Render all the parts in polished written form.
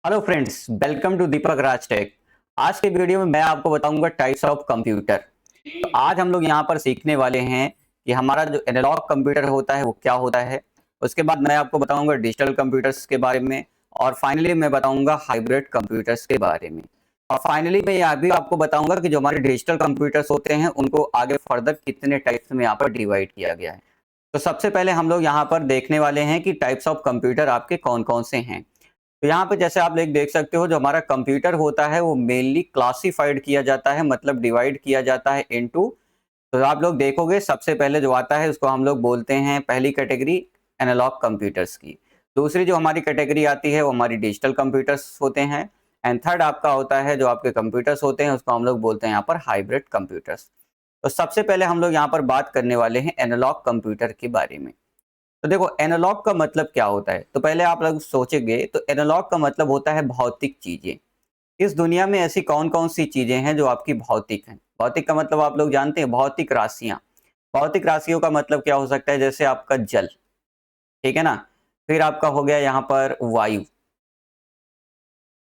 Hello friends, welcome to Deepak Raj tech. आज के video में मैं आपको बताऊंगा टाइप्स ऑफ कंप्यूटर। तो आज हम लोग यहाँ पर सीखने वाले हैं कि हमारा जो एनालॉग कंप्यूटर होता है वो क्या होता है। उसके बाद मैं आपको बताऊंगा डिजिटल कंप्यूटर्स के बारे में, और फाइनली मैं बताऊंगा हाइब्रिड कंप्यूटर्स के बारे में। और फाइनली मैं यह भी आपको बताऊंगा कि जो हमारे डिजिटल कंप्यूटर्स होते हैं उनको आगे फर्दर कितने टाइप्स में यहाँ पर डिवाइड किया गया है। तो सबसे पहले हम लोग यहाँ पर देखने वाले हैं कि टाइप्स ऑफ कंप्यूटर आपके कौन कौन से हैं। तो यहाँ पे जैसे आप लोग देख सकते हो, जो हमारा कंप्यूटर होता है वो मेनली क्लासिफाइड किया जाता है, मतलब डिवाइड किया जाता है इनटू। तो आप लोग देखोगे सबसे पहले जो आता है उसको हम लोग बोलते हैं पहली कैटेगरी एनालॉग कंप्यूटर्स की। दूसरी जो हमारी कैटेगरी आती है वो हमारी डिजिटल कंप्यूटर्स होते हैं। एंड थर्ड आपका होता है जो आपके कंप्यूटर्स होते हैं उसको हम लोग बोलते हैं यहाँ पर हाइब्रिड कंप्यूटर्स। तो सबसे पहले हम लोग यहाँ पर बात करने वाले हैं एनालॉग कंप्यूटर के बारे में। तो देखो एनालॉग का मतलब क्या होता है, तो पहले आप लोग सोचेंगे तो एनालॉग का मतलब होता है भौतिक चीजें। इस दुनिया में ऐसी कौन कौन सी चीजें हैं जो आपकी भौतिक हैं। भौतिक का मतलब आप लोग जानते हैं, भौतिक राशियां। भौतिक राशियों का मतलब क्या हो सकता है, जैसे आपका जल, ठीक है ना। फिर आपका हो गया यहाँ पर वायु।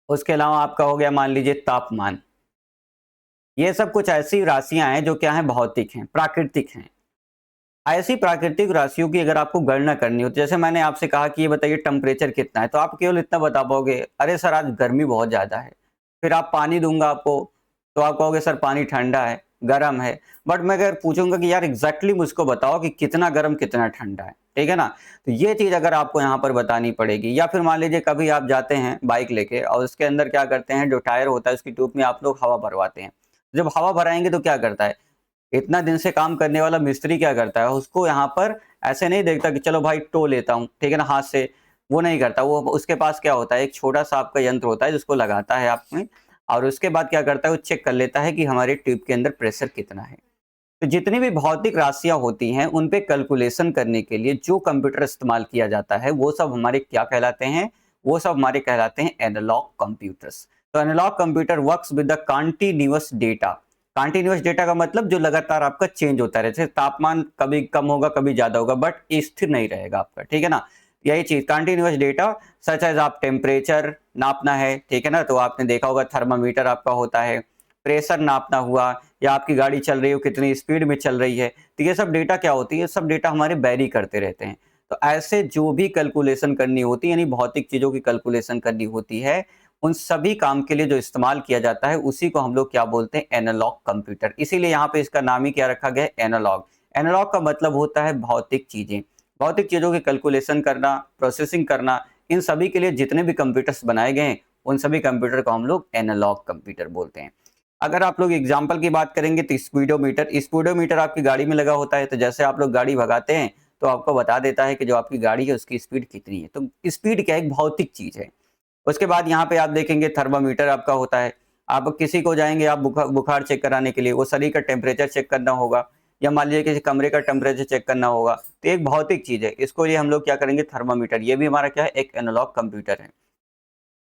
उसके अलावा आपका हो गया मान लीजिए तापमान। ये सब कुछ ऐसी राशियां हैं जो क्या है, भौतिक हैं, प्राकृतिक हैं। ऐसी प्राकृतिक राशियों की अगर आपको गणना करनी हो, तो जैसे मैंने आपसे कहा कि ये बताइए टेम्परेचर कितना है, तो आप केवल इतना बता पाओगे, अरे सर आज गर्मी बहुत ज़्यादा है। फिर आप पानी दूंगा आपको, तो आप कहोगे सर पानी ठंडा है, गर्म है। बट मैं अगर पूछूंगा कि यार एग्जैक्टली मुझको बताओ कि कितना गर्म कितना ठंडा है, ठीक है ना। तो ये चीज़ अगर आपको यहाँ पर बतानी पड़ेगी। या फिर मान लीजिए कभी आप जाते हैं बाइक लेके और उसके अंदर क्या करते हैं, जो टायर होता है उसकी ट्यूब में आप लोग हवा भरवाते हैं। जब हवा भराएंगे तो क्या करता है, इतना दिन से काम करने वाला मिस्त्री क्या करता है, उसको यहाँ पर ऐसे नहीं देखता कि चलो भाई टो लेता हूँ, ठीक है ना, हाथ से। वो नहीं करता, वो उसके पास क्या होता है, एक छोटा सा आपका यंत्र होता है जिसको लगाता है आप में। और उसके बाद क्या करता है, वो चेक कर लेता है कि हमारे ट्यूब के अंदर प्रेशर कितना है। तो जितनी भी भौतिक राशियां होती हैं उन पे कैलकुलेशन करने के लिए जो कंप्यूटर इस्तेमाल किया जाता है वो सब हमारे क्या कहलाते हैं, वो सब हमारे कहलाते हैं एनालॉग कंप्यूटर्स। तो analogue computer works with the continuous data. Continuous data का मतलब जो लगातार आपका चेंज होता है, जैसे तापमान कभी कम होगा कभी ज्यादा होगा बट स्थिर नहीं रहेगा आपका, ठीक है ना। यही चीज कंटीन्यूअस डेटा, सच एज आप टेम्परेचर नापना है, ठीक है ना, तो आपने देखा होगा थर्मामीटर आपका होता है। प्रेशर नापना हुआ, या आपकी गाड़ी चल रही हो कितनी स्पीड में चल रही है, तो ये सब डेटा क्या होती है, सब डेटा हमारे वेरी करते रहते हैं। तो ऐसे जो भी कैलकुलेशन करनी होती है, यानी भौतिक चीजों की कैलकुलेशन करनी होती है, उन सभी काम के लिए जो इस्तेमाल किया जाता है उसी को हम लोग क्या बोलते हैं, एनालॉग कंप्यूटर। इसीलिए यहाँ पे इसका नाम ही क्या रखा गया है, एनालॉग। एनालॉग का मतलब होता है भौतिक चीजें। भौतिक चीजों की कैलकुलेशन करना, प्रोसेसिंग करना, इन सभी के लिए जितने भी कंप्यूटर्स बनाए गए हैं उन सभी कंप्यूटर को हम लोग एनालॉग कंप्यूटर बोलते हैं। अगर आप लोग एग्जाम्पल की बात करेंगे तो स्पीडोमीटर, स्पीडोमीटर आपकी गाड़ी में लगा होता है, तो जैसे आप लोग गाड़ी भगाते हैं तो आपको बता देता है कि जो आपकी गाड़ी है उसकी स्पीड कितनी है। तो स्पीड क्या है, एक भौतिक चीज है। उसके बाद यहाँ पे आप देखेंगे थर्मामीटर आपका होता है। आप किसी को जाएंगे आप बुखार बुखार चेक कराने के लिए, वो शरीर का टेम्परेचर चेक करना होगा, या मान लीजिए किसी कमरे का टेम्परेचर चेक करना होगा, तो एक भौतिक चीज है, इसको ये हम लोग क्या करेंगे, थर्मामीटर। ये भी हमारा क्या है, एक एनालॉग कंप्यूटर है।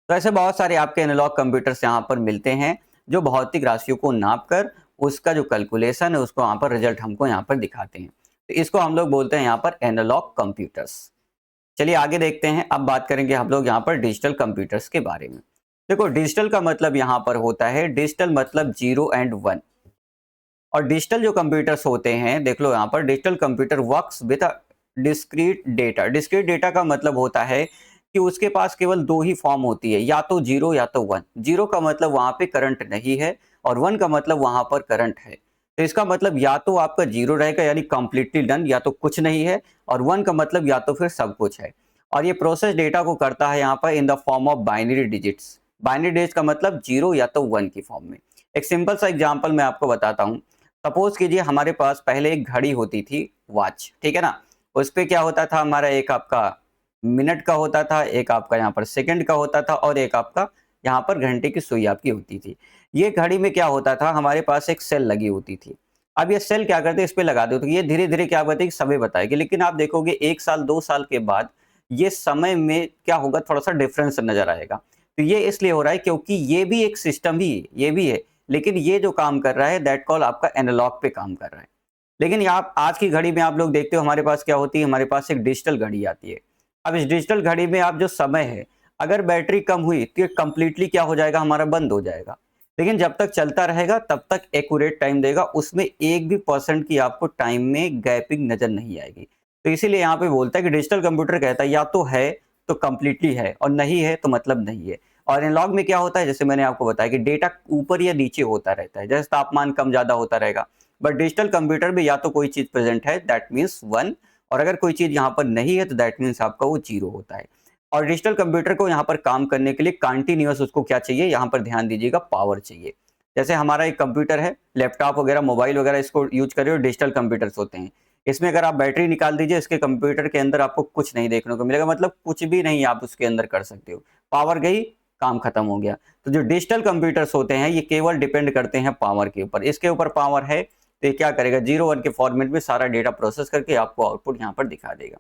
तो ऐसे बहुत सारे आपके एनालॉग कंप्यूटर्स यहाँ पर मिलते हैं जो भौतिक राशियों को नाप कर उसका जो कैलकुलेशन है उसको यहाँ पर रिजल्ट हमको यहाँ पर दिखाते हैं। तो इसको हम लोग बोलते हैं यहाँ पर एनालॉग कंप्यूटर्स। चलिए आगे देखते हैं। अब बात करेंगे हम लोग यहाँ पर डिजिटल कंप्यूटर्स के बारे में। देखो डिजिटल का मतलब यहाँ पर होता है, डिजिटल मतलब 0 और 1। और डिजिटल जो कंप्यूटर्स होते हैं, देख लो यहाँ पर, digital computer works with discrete data. Discrete data का मतलब होता है कि उसके पास केवल दो ही फॉर्म होती है, या तो 0 या तो 1। 0 का मतलब वहां पे करंट नहीं है, और 1 का मतलब वहां पर करंट है। तो इसका मतलब या तो आपका 0 रहेगा यानी कंप्लीटली डन, या तो कुछ नहीं है, और 1 का मतलब या तो फिर सब कुछ है। और ये प्रोसेस डेटा को करता है यहाँ पर in the form of binary digits. Binary digit का मतलब 0 या तो 1 की फॉर्म में। एक सिंपल सा एग्जाम्पल मैं आपको बताता हूँ। सपोज कीजिए हमारे पास पहले एक घड़ी होती थी, वॉच, ठीक है ना। उस पे क्या होता था हमारा, एक आपका मिनट का होता था, एक आपका यहाँ पर सेकंड का होता था, और एक आपका यहाँ पर घंटे की सुई आपकी होती थी। ये घड़ी में क्या होता था, हमारे पास एक सेल लगी होती थी। अब ये सेल क्या करते, इस पे लगा दो तो ये धीरे धीरे क्या बताएगी, समय बताएगी। लेकिन आप देखोगे 1 साल 2 साल के बाद ये समय में क्या होगा, थोड़ा सा डिफरेंस नजर आएगा। तो ये इसलिए हो रहा है क्योंकि ये भी एक सिस्टम ही है, ये भी है, लेकिन ये जो काम कर रहा है दैट कॉल आपका एनालॉग पे काम कर रहा है। लेकिन यहाँ आज की घड़ी में आप लोग देखते हो हमारे पास क्या होती है, हमारे पास एक डिजिटल घड़ी आती है। अब इस डिजिटल घड़ी में आप जो समय है, अगर बैटरी कम हुई तो ये कंप्लीटली क्या हो जाएगा, हमारा बंद हो जाएगा। लेकिन जब तक चलता रहेगा तब तक एक्यूरेट टाइम देगा, उसमें एक भी परसेंट की आपको टाइम में गैपिंग नजर नहीं आएगी। तो इसीलिए यहाँ पे बोलता है कि डिजिटल कंप्यूटर कहता है या तो है तो कंप्लीटली है, और नहीं है तो मतलब नहीं है। और एनालॉग में क्या होता है, जैसे मैंने आपको बताया कि डेटा ऊपर या नीचे होता रहता है, जैसे तापमान कम ज्यादा होता रहेगा। बट डिजिटल कंप्यूटर में या तो कोई चीज प्रेजेंट है दैट मीन्स 1, और अगर कोई चीज यहाँ पर नहीं है तो दैट मीन्स आपका वो 0 होता है। और डिजिटल कंप्यूटर को यहाँ पर काम करने के लिए कंटिन्यूअस उसको क्या चाहिए, यहाँ पर ध्यान दीजिएगा, पावर चाहिए। जैसे हमारा एक कंप्यूटर है, लैपटॉप वगैरह, मोबाइल वगैरह, इसको यूज कर रहे हो, डिजिटल कंप्यूटर्स होते हैं। इसमें अगर आप बैटरी निकाल दीजिए, इसके कंप्यूटर के अंदर आपको कुछ नहीं देखने को मिलेगा, मतलब कुछ भी नहीं आप उसके अंदर कर सकते हो। पावर गई, काम खत्म हो गया। तो जो डिजिटल कंप्यूटर्स होते हैं ये केवल डिपेंड करते हैं पावर के ऊपर। इसके ऊपर पावर है तो ये क्या करेगा, 0 1 के फॉर्मेट में सारा डेटा प्रोसेस करके आपको आउटपुट यहाँ पर दिखा देगा।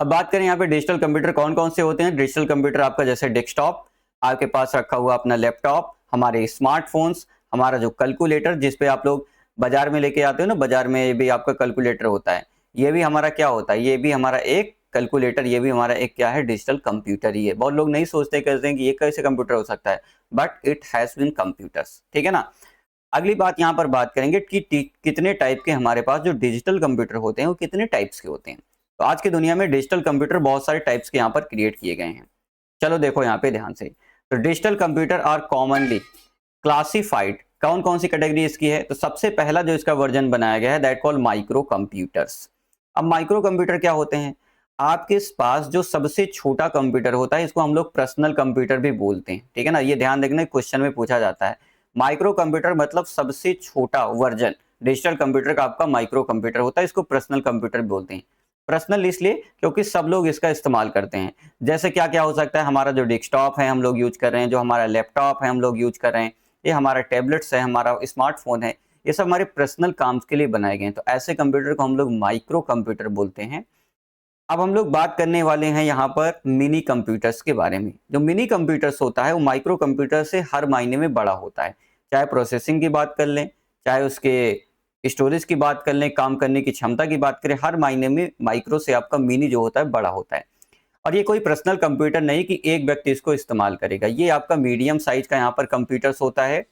अब बात करें यहाँ पे डिजिटल कंप्यूटर कौन कौन से होते हैं। डिजिटल कंप्यूटर आपका जैसे डेस्कटॉप, आपके पास रखा हुआ अपना लैपटॉप, हमारे स्मार्टफोन्स, हमारा जो कैलकुलेटर जिसपे आप लोग बाजार में लेके आते हो ना, बाजार में भी आपका कैलकुलेटर होता है, ये भी हमारा क्या होता है, ये भी हमारा एक कैलकुलेटर, ये भी हमारा एक क्या है, डिजिटल कंप्यूटर ही है। बहुत लोग नहीं सोचते, कहते हैं कि ये कैसे कंप्यूटर हो सकता है, but it has been computers, ठीक है ना। अगली बात यहाँ पर बात करेंगे कि कितने टाइप के हमारे पास जो डिजिटल कंप्यूटर होते हैं वो कितने टाइप्स के होते हैं। तो आज की दुनिया में डिजिटल कंप्यूटर बहुत सारे टाइप्स के यहाँ पर क्रिएट किए गए हैं। चलो देखो यहाँ पे ध्यान से। तो digital computer are commonly classified, कौन कौन सी कैटेगरी इसकी है, तो सबसे पहला जो इसका वर्जन बनाया गया है दैट कॉल्ड माइक्रो कंप्यूटर्स। अब माइक्रो कंप्यूटर क्या होते हैं, आपके पास जो सबसे छोटा कंप्यूटर होता है इसको हम लोग पर्सनल कंप्यूटर भी बोलते हैं, ठीक है ना। ये ध्यान रखना, क्वेश्चन में पूछा जाता है। माइक्रो कंप्यूटर मतलब सबसे छोटा वर्जन डिजिटल कंप्यूटर का आपका माइक्रो कंप्यूटर होता है, इसको पर्सनल कंप्यूटर बोलते हैं। पर्सनल इसलिए क्योंकि सब लोग इसका इस्तेमाल करते हैं। जैसे क्या क्या हो सकता है, हमारा जो डेस्कटॉप है हम लोग यूज कर रहे हैं, जो हमारा लैपटॉप है हम लोग यूज कर रहे हैं, ये हमारा टैबलेट्स है, हमारा स्मार्टफोन है, ये सब हमारे पर्सनल काम के लिए बनाए गए हैं। तो ऐसे कंप्यूटर को हम लोग माइक्रो कंप्यूटर बोलते हैं। अब हम लोग बात करने वाले हैं यहाँ पर मिनी कंप्यूटर्स के बारे में। जो मिनी कंप्यूटर्स होता है वो माइक्रो कंप्यूटर से हर मायने में बड़ा होता है, चाहे प्रोसेसिंग की बात कर लें, चाहे उसके स्टोरेज की बात कर लें, काम करने की क्षमता की बात करें, हर मायने में माइक्रो से आपका मिनी जो होता है बड़ा होता है। और ये कोई पर्सनल कंप्यूटर नहीं कि एक व्यक्ति इसको इस्तेमाल करेगा, ये आपका मीडियम साइज का यहाँ पर कंप्यूटर्स होता है,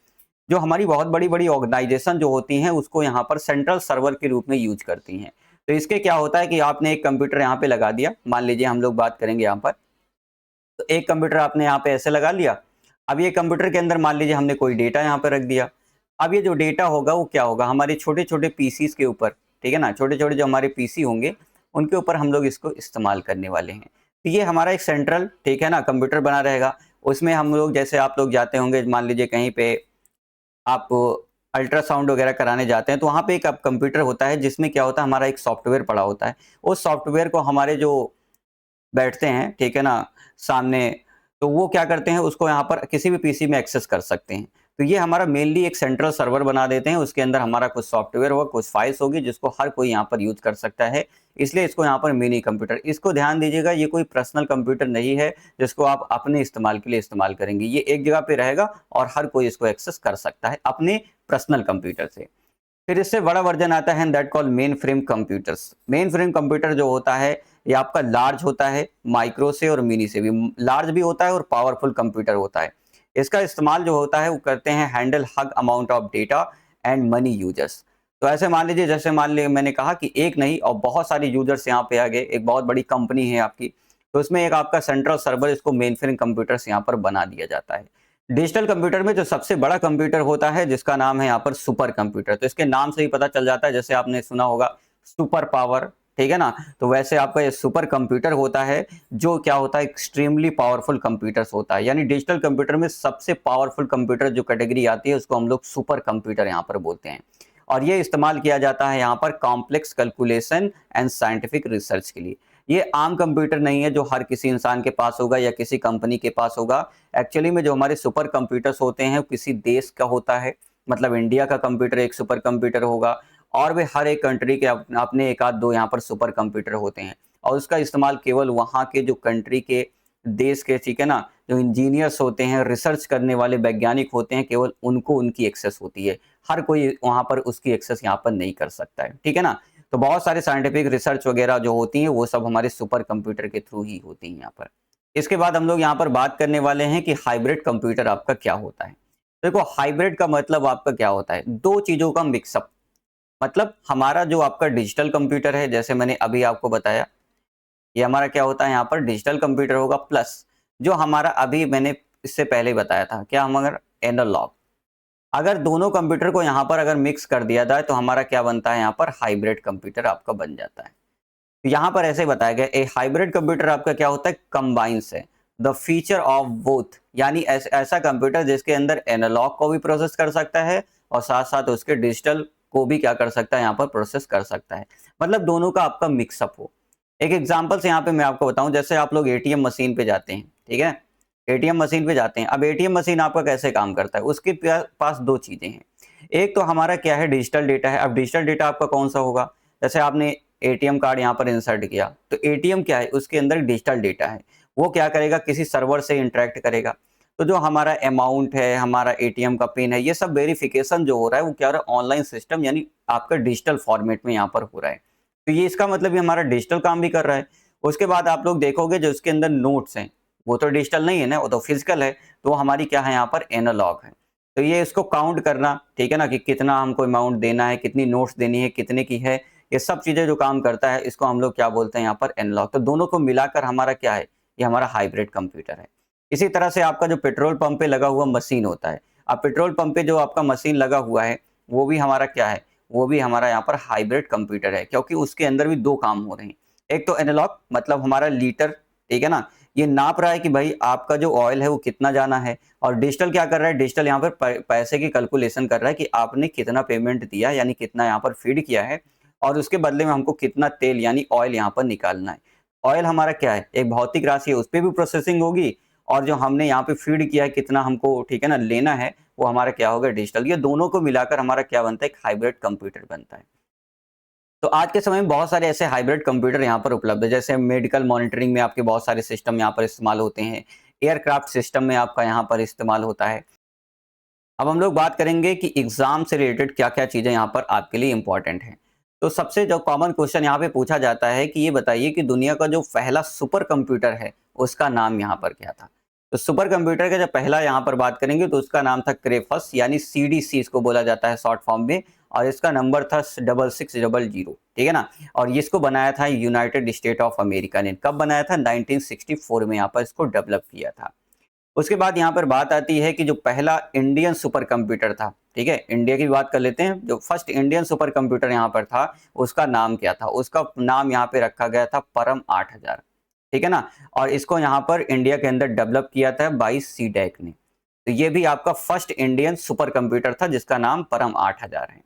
जो हमारी बहुत बड़ी बड़ी ऑर्गेनाइजेशन जो होती हैं उसको यहाँ पर सेंट्रल सर्वर के रूप में यूज करती हैं। तो इसके क्या होता है कि आपने एक कंप्यूटर यहाँ पे लगा दिया, मान लीजिए हम लोग बात करेंगे यहाँ पर, तो एक कंप्यूटर आपने यहाँ पे ऐसे लगा लिया। अब ये कंप्यूटर के अंदर मान लीजिए हमने कोई डेटा यहाँ पे रख दिया। अब ये जो डेटा होगा वो क्या होगा, हमारे छोटे छोटे पीसीज के ऊपर, ठीक है ना, छोटे छोटे जो हमारे पीसी होंगे उनके ऊपर हम लोग इसको इस्तेमाल करने वाले हैं। तो ये हमारा एक सेंट्रल, ठीक है ना, कंप्यूटर बना रहेगा। उसमें हम लोग, जैसे आप लोग जाते होंगे मान लीजिए कहीं पे आप अल्ट्रासाउंड वगैरह कराने जाते हैं, तो वहाँ पे एक कंप्यूटर होता है जिसमें क्या होता है, हमारा एक सॉफ्टवेयर पड़ा होता है। उस सॉफ्टवेयर को हमारे जो बैठते हैं, ठीक है ना, सामने, तो वो क्या करते हैं, उसको यहाँ पर किसी भी पीसी में एक्सेस कर सकते हैं। तो ये हमारा मेनली एक सेंट्रल सर्वर बना देते हैं, उसके अंदर हमारा कुछ सॉफ्टवेयर होगा, कुछ फाइल्स होगी जिसको हर कोई यहाँ पर यूज कर सकता है, इसलिए इसको यहाँ पर मिनी कंप्यूटर। इसको ध्यान दीजिएगा, ये कोई पर्सनल कंप्यूटर नहीं है जिसको आप अपने इस्तेमाल के लिए इस्तेमाल करेंगे। ये एक जगह पे रहेगा और हर कोई इसको एक्सेस कर सकता है अपने पर्सनल कंप्यूटर से। फिर इससे बड़ा वर्जन आता है that call main frame computers. Main frame computer जो होता है ये आपका लार्ज होता है, माइक्रो से और मिनी से भी लार्ज भी होता है और पावरफुल कंप्यूटर होता है। इसका इस्तेमाल जो होता है वो करते हैं handle hug amount of data and money users. तो ऐसे मान लीजिए, जैसे मान लीजिए मैंने कहा कि एक नहीं और बहुत सारे यूजर्स यहाँ पे आ गए, एक बहुत बड़ी कंपनी है आपकी, तो उसमें एक आपका सेंट्रल सर्वर, इसको मेन फ्रेम कंप्यूटर्स यहाँ पर बना दिया जाता है। डिजिटल कंप्यूटर में जो सबसे बड़ा कंप्यूटर होता है जिसका नाम है यहाँ पर सुपर कंप्यूटर, तो इसके नाम से ही पता चल जाता है, जैसे आपने सुना होगा सुपर पावर, ठीक है ना, तो वैसे आपका ये सुपर कंप्यूटर होता है जो क्या होता है, एक्सट्रीमली पावरफुल कंप्यूटर्स होता है। यानी डिजिटल कंप्यूटर में सबसे पावरफुल कंप्यूटर जो कैटेगरी आती है उसको हम लोग सुपर कंप्यूटर यहाँ पर बोलते हैं। और ये इस्तेमाल किया जाता है यहाँ पर complex calculation and scientific research के लिए। ये आम कंप्यूटर नहीं है जो हर किसी इंसान के पास होगा या किसी कंपनी के पास होगा। एक्चुअली में जो हमारे सुपर कंप्यूटर्स होते हैं वो किसी देश का होता है, मतलब इंडिया का कंप्यूटर एक सुपर कंप्यूटर होगा, और वे हर एक कंट्री के अपने एक आध दो यहाँ पर सुपर कंप्यूटर होते हैं, और उसका इस्तेमाल केवल वहाँ के जो कंट्री के देश के, ठीक है ना, जो इंजीनियर्स होते हैं, रिसर्च करने वाले वैज्ञानिक होते हैं, केवल उनको उनकी एक्सेस होती है। हर कोई वहाँ पर उसकी एक्सेस यहाँ पर नहीं कर सकता है, ठीक है ना। तो बहुत सारे साइंटिफिक रिसर्च वगैरह जो होती हैं वो सब हमारे सुपर कंप्यूटर के थ्रू ही होती हैं यहाँ पर। इसके बाद हम लोग यहाँ पर बात करने वाले हैं कि हाइब्रिड कंप्यूटर आपका क्या होता है। देखो हाइब्रिड का मतलब आपका क्या होता है, दो चीजों का मिक्सअप। मतलब हमारा जो आपका डिजिटल कंप्यूटर है, जैसे मैंने अभी आपको बताया, ये हमारा क्या होता है यहाँ पर डिजिटल कंप्यूटर होगा, प्लस जो हमारा अभी मैंने इससे पहले बताया था क्या, हम अगर एनालॉग, अगर दोनों कंप्यूटर को यहाँ पर अगर मिक्स कर दिया जाए तो हमारा क्या बनता है, यहाँ पर हाइब्रिड कंप्यूटर आपका बन जाता है। तो यहाँ पर ऐसे बताया गया, ए हाइब्रिड कंप्यूटर आपका क्या होता है, कंबाइंस है द फीचर ऑफ बोथ, यानी ऐसा कंप्यूटर जिसके अंदर एनालॉग को भी प्रोसेस कर सकता है और साथ साथ उसके डिजिटल को भी क्या कर सकता है, यहाँ पर प्रोसेस कर सकता है। मतलब दोनों का आपका मिक्सअप हो। एक एग्जाम्पल से यहाँ पे मैं आपको बताऊं, जैसे आप लोग एटीएम मशीन पे जाते हैं, ठीक है, एटीएम मशीन पे जाते हैं। अब एटीएम मशीन आपका कैसे काम करता है, उसके पास दो चीजें हैं। एक तो हमारा क्या है, डिजिटल डेटा है। अब डिजिटल डेटा आपका कौन सा होगा, जैसे आपने एटीएम कार्ड यहाँ पर इंसर्ट किया, तो एटीएम क्या है, उसके अंदर डिजिटल डेटा है। वो क्या करेगा, किसी सर्वर से इंटरेक्ट करेगा। तो जो हमारा अमाउंट है, हमारा एटीएम का पिन है, ये सब वेरिफिकेशन जो हो रहा है वो क्या हो रहा है, ऑनलाइन सिस्टम यानी आपका डिजिटल फॉर्मेट में यहाँ पर हो रहा है। तो ये इसका मतलब ये हमारा डिजिटल काम भी कर रहा है। उसके बाद आप लोग देखोगे जो इसके अंदर नोट्स हैं वो तो डिजिटल नहीं है ना, वो तो फिजिकल है, तो हमारी क्या है यहाँ पर एनालॉग है। तो ये इसको काउंट करना, ठीक है ना, कि कितना हमको अमाउंट देना है, कितनी नोट्स देनी है, कितने की है, ये सब चीजें जो काम करता है इसको हम लोग क्या बोलते हैं यहाँ पर एनालॉग। तो दोनों को मिलाकर हमारा क्या है, ये हमारा हाइब्रिड कंप्यूटर है। इसी तरह से आपका जो पेट्रोल पंप पे लगा हुआ मशीन होता है, अब पेट्रोल पंप पे जो आपका मशीन लगा हुआ है वो भी हमारा क्या है, वो भी हमारा यहाँ पर हाइब्रिड कंप्यूटर है, क्योंकि उसके अंदर भी दो काम हो रहे हैं। एक तो एनालॉग मतलब हमारा लीटर, ठीक है ना, ये नाप रहा है कि भाई आपका जो ऑयल है वो कितना जाना है, और डिजिटल क्या कर रहा है, डिजिटल यहाँ पर पैसे की कैलकुलेशन कर रहा है कि आपने कितना पेमेंट दिया, यानी कितना यहाँ पर फीड किया है, और उसके बदले में हमको कितना तेल यानी ऑयल यहाँ पर निकालना है। ऑयल हमारा क्या है, एक भौतिक राशि है, उस पर भी प्रोसेसिंग होगी, और जो हमने यहाँ पे फीड किया है कितना हमको, ठीक है ना, लेना है, वो हमारा क्या होगा, डिजिटल। ये दोनों को मिलाकर हमारा क्या बनता है, एक हाइब्रिड कंप्यूटर बनता है। तो आज के समय में बहुत सारे ऐसे हाइब्रिड कंप्यूटर यहाँ पर उपलब्ध है, जैसे मेडिकल मॉनिटरिंग में आपके बहुत सारे सिस्टम यहाँ पर इस्तेमाल होते हैं, एयरक्राफ्ट सिस्टम में आपका यहाँ पर इस्तेमाल होता है। अब हम लोग बात करेंगे कि एग्जाम से रिलेटेड क्या क्या चीजें यहाँ पर आपके लिए इंपॉर्टेंट हैं। तो सबसे जो कॉमन क्वेश्चन यहाँ पे पूछा जाता है कि ये बताइए कि दुनिया का जो पहला सुपर कंप्यूटर है उसका नाम यहाँ पर क्या था। तो सुपर कंप्यूटर का जब पहला यहाँ पर बात करेंगे तो उसका नाम था क्रेफस, यानी सीडीसी इसको बोला जाता है शॉर्ट फॉर्म में, और इसका नंबर था 6600, ठीक है ना। और इसको बनाया था यूनाइटेड स्टेट ऑफ अमेरिका ने। कब बनाया था, 1964 में यहाँ पर इसको डेवलप किया था। उसके बाद यहाँ पर बात आती है कि जो पहला इंडियन सुपर कंप्यूटर था, ठीक है, इंडिया की बात कर लेते हैं, जो फर्स्ट इंडियन सुपर कंप्यूटर यहाँ पर था उसका नाम क्या था, उसका नाम यहाँ पे रखा गया था परम 8000, ठीक है ना। और इसको यहाँ पर इंडिया के अंदर डेवलप किया था बाई सीडैक ने। तो ये भी आपका फर्स्ट इंडियन सुपर कंप्यूटर था जिसका नाम परम 8000 है।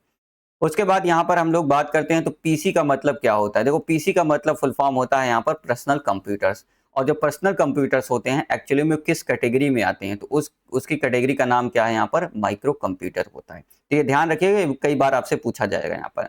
उसके बाद यहाँ पर हम लोग बात करते हैं तो पीसी का मतलब क्या होता है। देखो पीसी का मतलब फुल फॉर्म होता है यहाँ पर पर्सनल कंप्यूटर्स, और जो पर्सनल कंप्यूटर्स होते हैं एक्चुअली में किस कैटेगरी में आते हैं, तो उसकी कैटेगरी का नाम क्या है, यहाँ पर माइक्रो कंप्यूटर होता है। तो ये ध्यान रखिएगा, कई बार आपसे पूछा जाएगा यहाँ पर।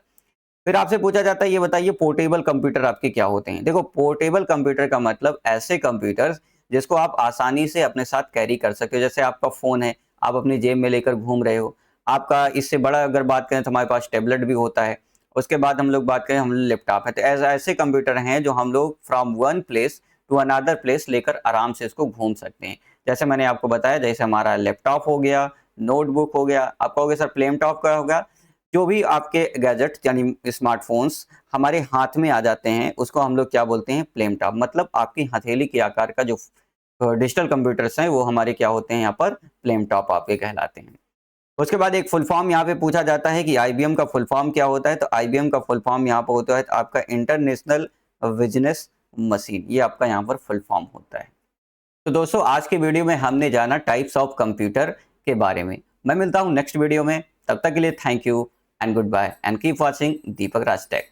फिर आपसे पूछा जाता है ये बताइए पोर्टेबल कंप्यूटर आपके क्या होते हैं। देखो पोर्टेबल कंप्यूटर का मतलब ऐसे कंप्यूटर्स जिसको आप आसानी से अपने साथ कैरी कर सकते हो। जैसे आपका फोन है, आप अपनी जेब में लेकर घूम रहे हो। आपका इससे बड़ा अगर बात करें तो हमारे पास टैबलेट भी होता है। उसके बाद हम लोग बात करें, हम लैपटॉप है। तो ऐसे कंप्यूटर हैं जो हम लोग from one place to another place लेकर आराम से इसको घूम सकते हैं। जैसे मैंने आपको बताया, जैसे हमारा लैपटॉप हो गया, नोटबुक हो गया, आप कहोगे सर प्लेटॉप का होगा, जो भी आपके गैजेट यानी स्मार्टफोन्स हमारे हाथ में आ जाते हैं उसको हम लोग क्या बोलते हैं, प्लेटॉप। मतलब आपकी हथेली के आकार का जो डिजिटल कंप्यूटर्स हैं वो हमारे क्या होते हैं, यहाँ पर प्लेटॉप आपके कहलाते हैं। उसके बाद एक फुल फॉर्म यहाँ पे पूछा जाता है कि आईबीएम का फुल फॉर्म क्या होता है। तो आईबीएम का फुल फॉर्म यहाँ पर होता है आपका इंटरनेशनल बिजनेस मशीन, ये आपका यहाँ पर फुल फॉर्म होता है। तो दोस्तों आज के वीडियो में हमने जाना टाइप्स ऑफ कंप्यूटर के बारे में। मैं मिलता हूँ नेक्स्ट वीडियो में, तब तक के लिए thank you and goodbye and keep watching Deepak Raj take.